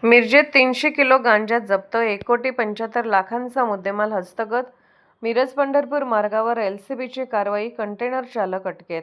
मिरजेत 300 kilo गांजा जप्त, 1,75,00,000चा मुद्देमाल हस्तगत. मिरज पंढरपूर मार्गावर एलसीबीची कारवाई, कंटेनर चालक अटकेत.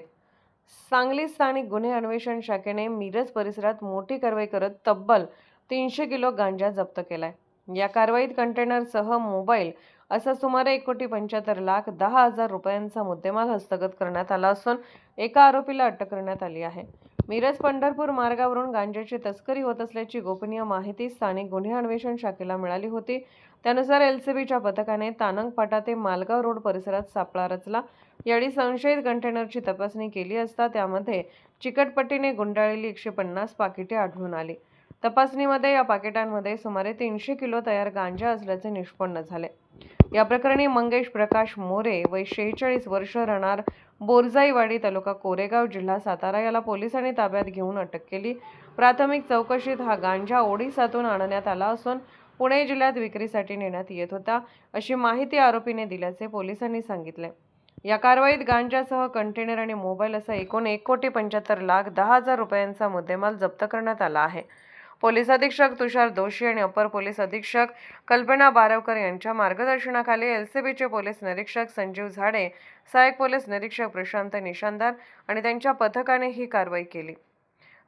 सांगली स्थानिक गुन्हे अन्वेषण शाखेने मिरज परिसरात मोठी कारवाई करत तब्बल 300 किलो गांजा जप्त केलाय. या कारवाईत कंटेनरसह मोबाईल असा सुमारे 1,75,10,000 रुपयांचा मुद्देमाल हस्तगत करण्यात आला असून एका आरोपीला अटक करण्यात आली आहे. मिरज पंढरपूर मार्गावरून गांजाची तस्करी होत असल्याची गोपनीय माहिती स्थानिक गुन्हे अन्वेषण शाखेला मिळाली होती. त्यानुसार एलसीबीच्या पथकाने तानंग फाटा ते मालगाव रोड परिसरात सापळा रचला. यावेळी संशयित कंटेनरची तपासणी केली असता त्यामध्ये चिकटपट्टीने गुंडाळलेली 150 पाकिटे आढळून आली. तपासणीमध्ये या पाकिटांमध्ये सुमारे 300 किलो तयार गांजा असल्याचे निष्पन्न झाले. या प्रकरणी मंगेश प्रकाश मोरे वय 46 वर्ष, राहणार बोरजाईवाडी, तालुका कोरेगाव, जिल्हा सातारा याला पोलिसांनी ताब्यात घेऊन अटक केली. प्राथमिक चौकशीत हा गांजा ओडिसातून आणण्यात आला असून पुणे जिल्ह्यात विक्रीसाठी नेण्यात येत होता अशी माहिती आरोपीने दिल्याचे पोलिसांनी सांगितले. या कारवाईत गांजासह कंटेनर आणि मोबाईल असा एकूण 1,75,10,000 रुपयांचा मुद्देमाल जप्त करण्यात आला आहे. पोलीस अधीक्षक तुषार दोशी आणि अपर पोलीस अधीक्षक कल्पना बारवकर यांच्या मार्गदर्शनाखाली एलसीबीचे पोलीस निरीक्षक संजीव झाडे, सहाय्यक पोलीस निरीक्षक प्रशांत निशांदार आणि त्यांच्या पथकाने ही कारवाई केली.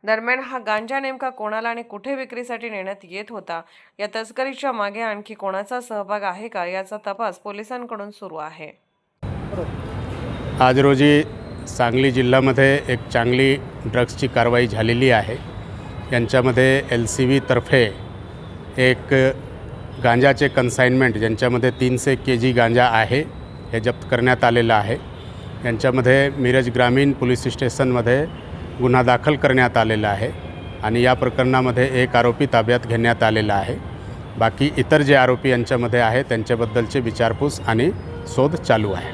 दरम्यान हा गांजा नेमका कोणाला आणि कुठे विक्रीसाठी नेण्यात येत होता, या तस्करीच्या मागे आणखी कोणाचा सहभाग आहे का, याचा तपास पोलिसांकडून सुरू आहे. आज रोजी सांगली जिल्ह्यामध्ये एक चांगली ड्रग्सची कारवाई झालेली आहे. यांच्यामध्ये LCB तर्फे एक गांजाचे कन्साइनमेंट ज्यांच्यामध्ये 300 kg गांजा आहे हे जप्त करण्यात आलेलं आहे. यांच्यामध्ये मिरज ग्रामीण पोलीस स्टेशनमध्ये गुन्हा दाखल करण्यात आलेला आहे आणि या प्रकरणामध्ये एक आरोपी ताब्यात घेण्यात आलेला आहे. बाकी इतर जे आरोपी यांच्यामध्ये आहे त्यांच्याबद्दलचे विचारपूस आणि शोध चालू आहे.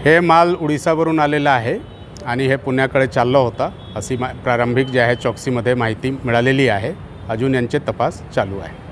हे माल उडीसावरून आलेला आहे आणि हे पुण्याकडे चाललं होता अशी प्रारंभिक जे आहे चौकसीमध्ये माहिती मिळालेली आहे. अजून यांचे तपास चालू आहे.